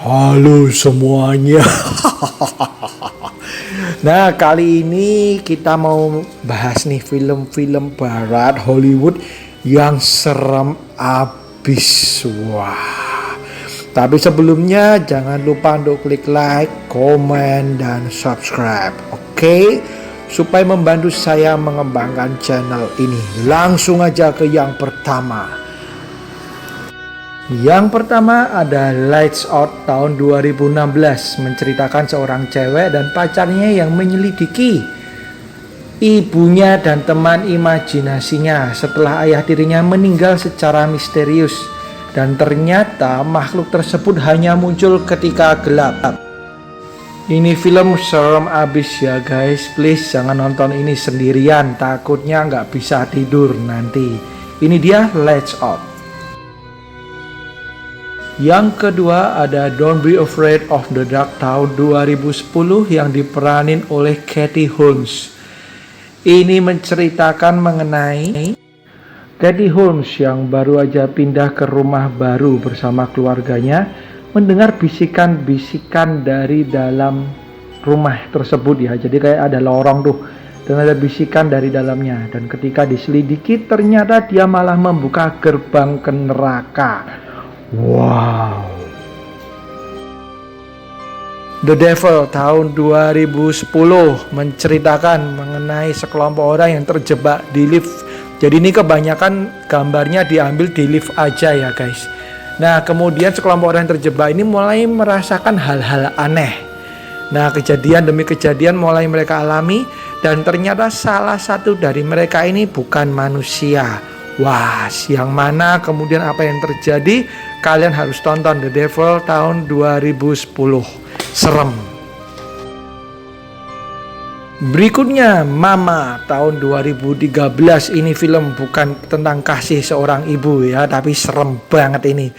Halo semuanya. Nah, kali ini kita mau bahas nih film-film barat Hollywood yang serem abis. Wah. Tapi sebelumnya jangan lupa untuk klik like, komen, dan subscribe. Oke? Supaya membantu saya mengembangkan channel ini. Langsung aja ke yang pertama. Yang pertama ada Lights Out tahun 2016, menceritakan seorang cewek dan pacarnya yang menyelidiki ibunya dan teman imajinasinya setelah ayah tirinya meninggal secara misterius, dan ternyata makhluk tersebut hanya muncul ketika gelap. Ini film serem abis ya guys, please jangan nonton ini sendirian, takutnya nggak bisa tidur nanti. Ini dia Lights Out. Yang kedua ada Don't Be Afraid of the Dark tahun 2010 yang diperanin oleh Katie Holmes. Ini menceritakan mengenai Katie Holmes yang baru aja pindah ke rumah baru bersama keluarganya, mendengar bisikan-bisikan dari dalam rumah tersebut ya. Jadi kayak ada lorong tuh dan ada bisikan dari dalamnya, dan ketika diselidiki ternyata dia malah membuka gerbang ke neraka. Wow. The Devil tahun 2010 menceritakan mengenai sekelompok orang yang terjebak di lift. Jadi ini kebanyakan gambarnya diambil di lift aja ya guys. Nah, kemudian sekelompok orang yang terjebak ini mulai merasakan hal-hal aneh. Nah, kejadian demi kejadian mulai mereka alami, dan ternyata salah satu dari mereka ini bukan manusia. Wah, yang mana kemudian apa yang terjadi? Kalian harus tonton The Devil tahun 2010. Serem. Berikutnya Mama tahun 2013. Ini film bukan tentang kasih seorang ibu ya, tapi serem banget ini.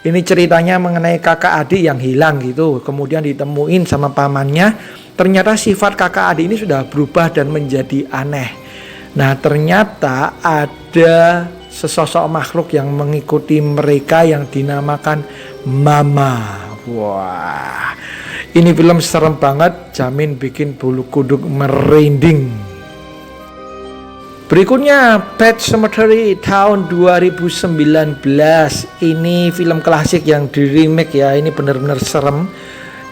Ini ceritanya mengenai kakak adik yang hilang gitu, kemudian ditemuin sama pamannya. Ternyata sifat kakak adik ini sudah berubah dan menjadi aneh. Nah, ternyata ada sesosok makhluk yang mengikuti mereka yang dinamakan Mama. Wah, ini film serem banget, jamin bikin bulu kuduk merinding. Berikutnya Pet Sematary tahun 2019. Ini film klasik yang di remake ya, ini benar-benar serem.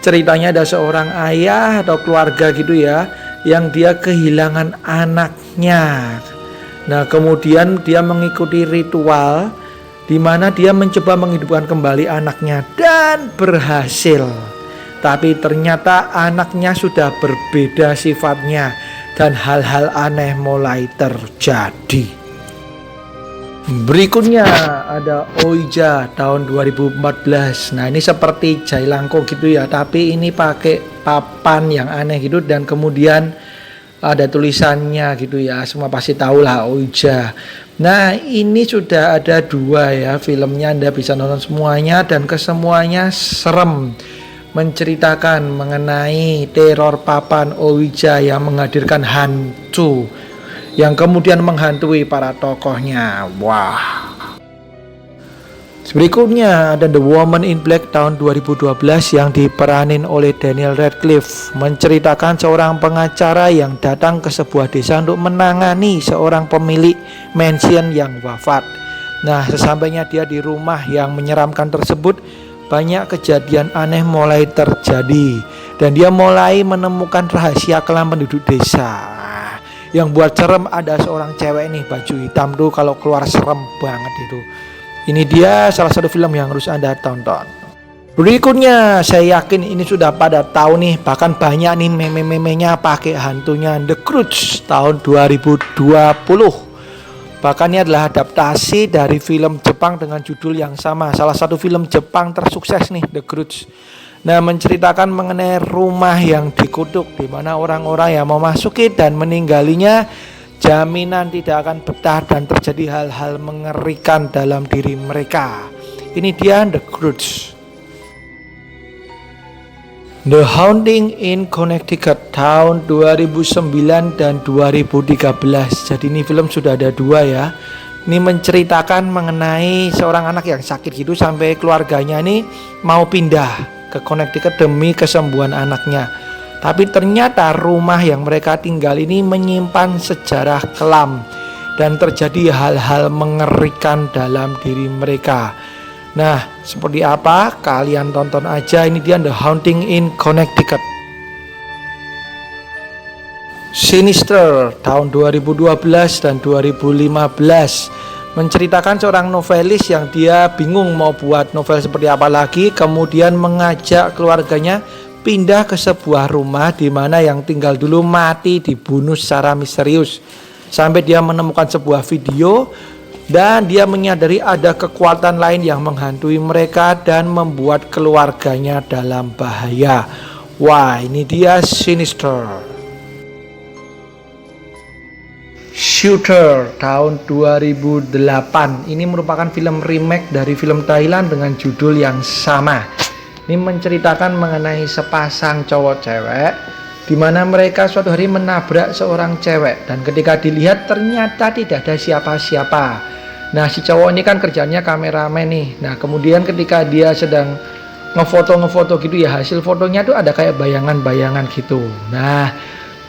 Ceritanya ada seorang ayah atau keluarga gitu ya, yang dia kehilangan anaknya. Nah, kemudian dia mengikuti ritual di mana dia mencoba menghidupkan kembali anaknya dan berhasil. Tapi ternyata anaknya sudah berbeda sifatnya dan hal-hal aneh mulai terjadi. Berikutnya ada Ouija tahun 2014. Nah, ini seperti jailangkung gitu ya, tapi ini pakai papan yang aneh gitu, dan kemudian ada tulisannya gitu ya. Semua pasti tahu lah Ouija. Nah, ini sudah ada 2 ya filmnya, Anda bisa nonton semuanya, dan kesemuanya serem. Menceritakan mengenai teror papan Ouija yang menghadirkan hantu yang kemudian menghantui para tokohnya. Wah. Berikutnya ada The Woman in Black tahun 2012 yang diperanin oleh Daniel Radcliffe, menceritakan seorang pengacara yang datang ke sebuah desa untuk menangani seorang pemilik mansion yang wafat. Nah, sesampainya dia di rumah yang menyeramkan tersebut, banyak kejadian aneh mulai terjadi, dan dia mulai menemukan rahasia kelam penduduk desa. Yang buat serem ada seorang cewek nih baju hitam tuh, kalau keluar serem banget itu. Ini dia salah satu film yang harus Anda tonton. Berikutnya saya yakin ini sudah pada tahu nih, bahkan banyak nih meme-memenya pakai hantunya, The Grudge tahun 2020. Bahkan ini adalah adaptasi dari film Jepang dengan judul yang sama. Salah satu film Jepang tersukses nih, The Grudge. Nah, menceritakan mengenai rumah yang dikutuk, di mana orang-orang yang memasuki dan meninggalnya jaminan tidak akan betah dan terjadi hal-hal mengerikan dalam diri mereka. Ini dia The Grudge. The Haunting in Connecticut tahun 2009 dan 2013. Jadi ini film sudah ada 2 ya. Ini menceritakan mengenai seorang anak yang sakit gitu sampai keluarganya ini mau pindah. ke Connecticut demi kesembuhan anaknya. Tapi ternyata rumah yang mereka tinggal ini menyimpan sejarah kelam dan terjadi hal-hal mengerikan dalam diri mereka. Nah, seperti apa? Kalian tonton aja, ini dia The Haunting in Connecticut. Sinister tahun 2012 dan 2015 menceritakan seorang novelis yang dia bingung mau buat novel seperti apa lagi, kemudian mengajak keluarganya pindah ke sebuah rumah di mana yang tinggal dulu mati dibunuh secara misterius. Sampai dia menemukan sebuah video dan dia menyadari ada kekuatan lain yang menghantui mereka dan membuat keluarganya dalam bahaya. Wah, ini dia Sinister. Shooter tahun 2008. Ini merupakan film remake dari film Thailand dengan judul yang sama. Ini menceritakan mengenai sepasang cowok cewek di mana mereka suatu hari menabrak seorang cewek dan ketika dilihat ternyata tidak ada siapa-siapa. Nah, si cowok ini kan kerjanya kameramen nih. Nah, kemudian ketika dia sedang ngefoto gitu ya, hasil fotonya tuh ada kayak bayangan-bayangan gitu. Nah,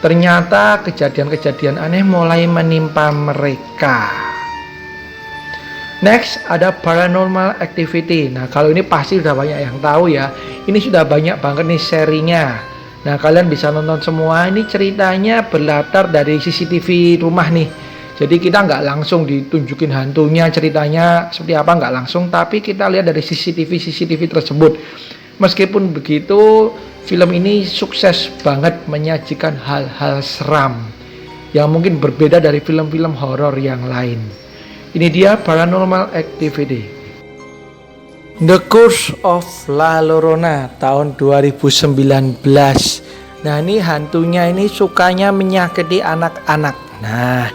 ternyata kejadian-kejadian aneh mulai menimpa mereka. Next ada Paranormal Activity. Nah, kalau ini pasti sudah banyak yang tahu ya. Ini sudah banyak banget nih serinya. Nah, kalian bisa nonton semua. Ini ceritanya berlatar dari CCTV rumah nih. Jadi kita nggak langsung ditunjukin hantunya, ceritanya seperti apa nggak langsung, tapi kita lihat dari CCTV tersebut. Meskipun begitu, film ini sukses banget menyajikan hal-hal seram yang mungkin berbeda dari film-film horor yang lain. Ini dia Paranormal Activity. The Curse of La Llorona tahun 2019. Nah, ini hantunya ini sukanya menyakiti anak-anak. Nah,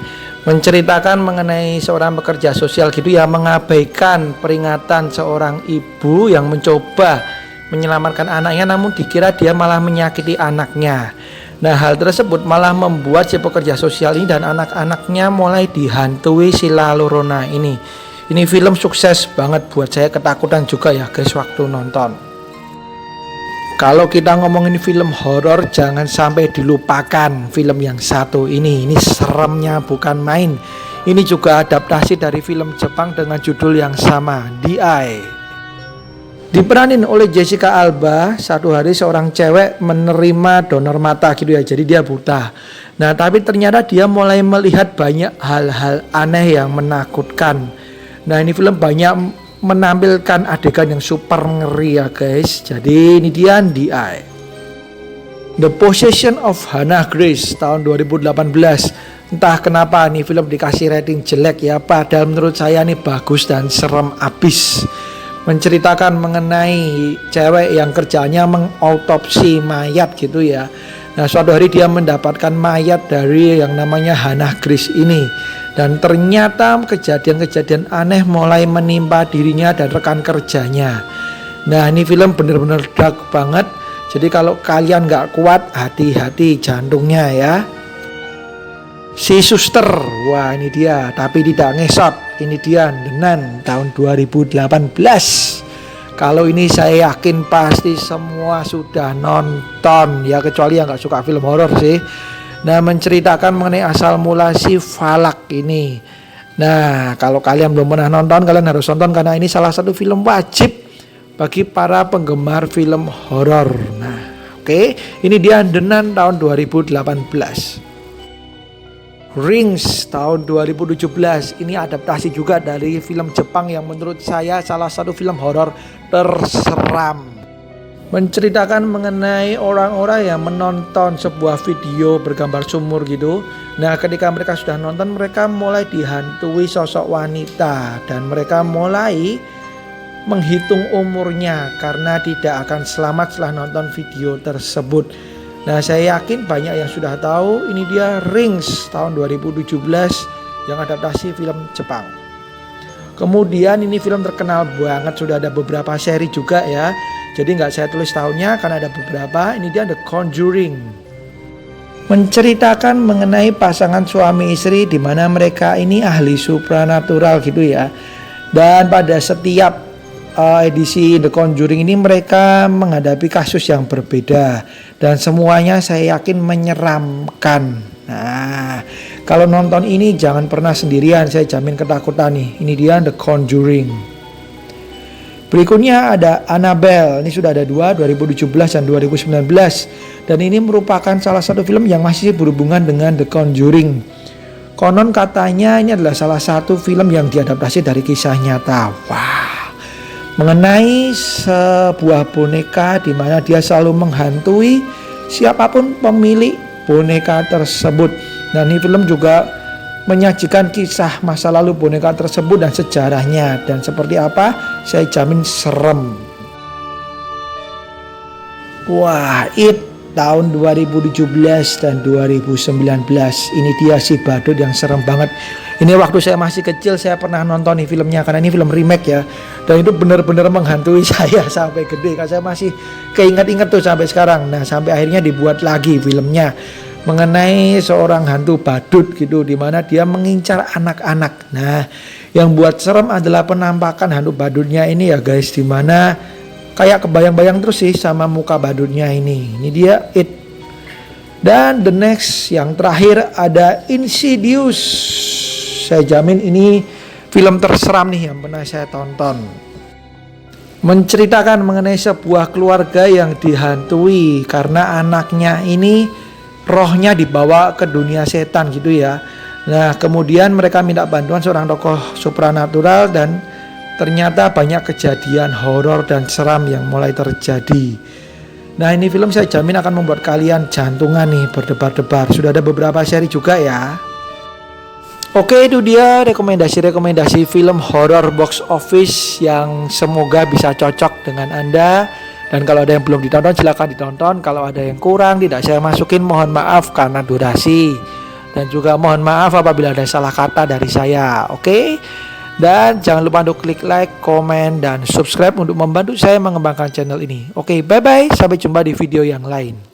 menceritakan mengenai seorang pekerja sosial gitu ya, mengabaikan peringatan seorang ibu yang mencoba menyelamatkan anaknya namun dikira dia malah menyakiti anaknya. Nah, hal tersebut malah membuat si pekerja sosial ini dan anak-anaknya mulai dihantui si La Llorona ini. Ini film sukses banget buat saya, ketakutan juga ya guys waktu nonton. Kalau kita ngomongin film horor, jangan sampai dilupakan film yang satu ini. Ini seremnya bukan main. Ini juga adaptasi dari film Jepang dengan judul yang sama, The Eye. Diperanin oleh Jessica Alba. Satu hari seorang cewek menerima donor mata gitu ya, jadi dia buta. Nah, tapi ternyata dia mulai melihat banyak hal-hal aneh yang menakutkan. Nah, ini film banyak menampilkan adegan yang super ngeri ya guys. Jadi ini dia The Eye. The Possession of Hannah Grace tahun 2018. Entah kenapa nih film dikasih rating jelek ya, padahal menurut saya nih bagus dan serem abis. Menceritakan mengenai cewek yang kerjanya mengautopsi mayat gitu ya. Nah, suatu hari dia mendapatkan mayat dari yang namanya Hannah Grace ini. Dan ternyata kejadian-kejadian aneh mulai menimpa dirinya dan rekan kerjanya. Nah, ini film bener-bener dark banget. Jadi kalau kalian gak kuat, hati-hati jantungnya ya. Si Suster, wah ini dia, tapi tidak ngesot. Ini dia The Nun tahun 2018. Kalau ini saya yakin pasti semua sudah nonton ya, kecuali yang gak suka film horor sih. Nah, menceritakan mengenai asal mula si Falak ini. Nah, kalau kalian belum pernah nonton, kalian harus nonton karena ini salah satu film wajib bagi para penggemar film horor. Nah, oke, ini dia The Nun tahun 2018. Rings tahun 2017. Ini adaptasi juga dari film Jepang yang menurut saya salah satu film horor terseram. Menceritakan mengenai orang-orang yang menonton sebuah video bergambar sumur gitu. Nah, ketika mereka sudah nonton, mereka mulai dihantui sosok wanita dan mereka mulai menghitung umurnya karena tidak akan selamat setelah nonton video tersebut. Nah, saya yakin banyak yang sudah tahu. Ini dia Rings tahun 2017 yang adaptasi film Jepang. Kemudian ini film terkenal banget, sudah ada beberapa seri juga ya. Jadi nggak saya tulis tahunnya karena ada beberapa. Ini dia The Conjuring. Menceritakan mengenai pasangan suami istri di mana mereka ini ahli supranatural gitu ya. Dan pada setiap edisi The Conjuring ini mereka menghadapi kasus yang berbeda dan semuanya saya yakin menyeramkan. Nah, kalau nonton ini jangan pernah sendirian, saya jamin ketakutan nih. Ini dia The Conjuring. Berikutnya ada Annabelle. Ini sudah ada 2017 dan 2019. Dan ini merupakan salah satu film yang masih berhubungan dengan The Conjuring. Konon katanya ini adalah salah satu film yang diadaptasi dari kisah nyata. Wah, mengenai sebuah boneka di mana dia selalu menghantui siapapun pemilik boneka tersebut. Dan ini film juga menyajikan kisah masa lalu boneka tersebut dan sejarahnya, dan seperti apa saya jamin serem. Wah, It tahun 2017 dan 2019. Ini dia si badut yang serem banget. Ini waktu saya masih kecil saya pernah nonton nih filmnya, karena ini film remake ya, dan itu benar-benar menghantui saya sampai gede. Karena saya masih keinget-inget tuh sampai sekarang. Nah, sampai akhirnya dibuat lagi filmnya mengenai seorang hantu badut gitu, dimana dia mengincar anak-anak. Nah, yang buat serem adalah penampakan hantu badutnya ini ya guys, dimana kayak kebayang-bayang terus sih sama muka badutnya ini. Ini dia It. Dan the next yang terakhir ada Insidious. Saya jamin ini film terseram nih yang pernah saya tonton. Menceritakan mengenai sebuah keluarga yang dihantui karena anaknya ini rohnya dibawa ke dunia setan gitu ya. Nah, kemudian mereka minta bantuan seorang tokoh supranatural dan ternyata banyak kejadian horor dan seram yang mulai terjadi. Nah, ini film saya jamin akan membuat kalian jantungan nih, berdebar-debar. Sudah ada beberapa seri juga ya. Oke, itu dia rekomendasi film horor box office yang semoga bisa cocok dengan Anda. Dan kalau ada yang belum ditonton silahkan ditonton. Kalau ada yang kurang tidak saya masukin, mohon maaf karena durasi. Dan juga mohon maaf apabila ada salah kata dari saya. Oke? Dan jangan lupa untuk klik like, komen, dan subscribe untuk membantu saya mengembangkan channel ini. Oke, bye-bye. Sampai jumpa di video yang lain.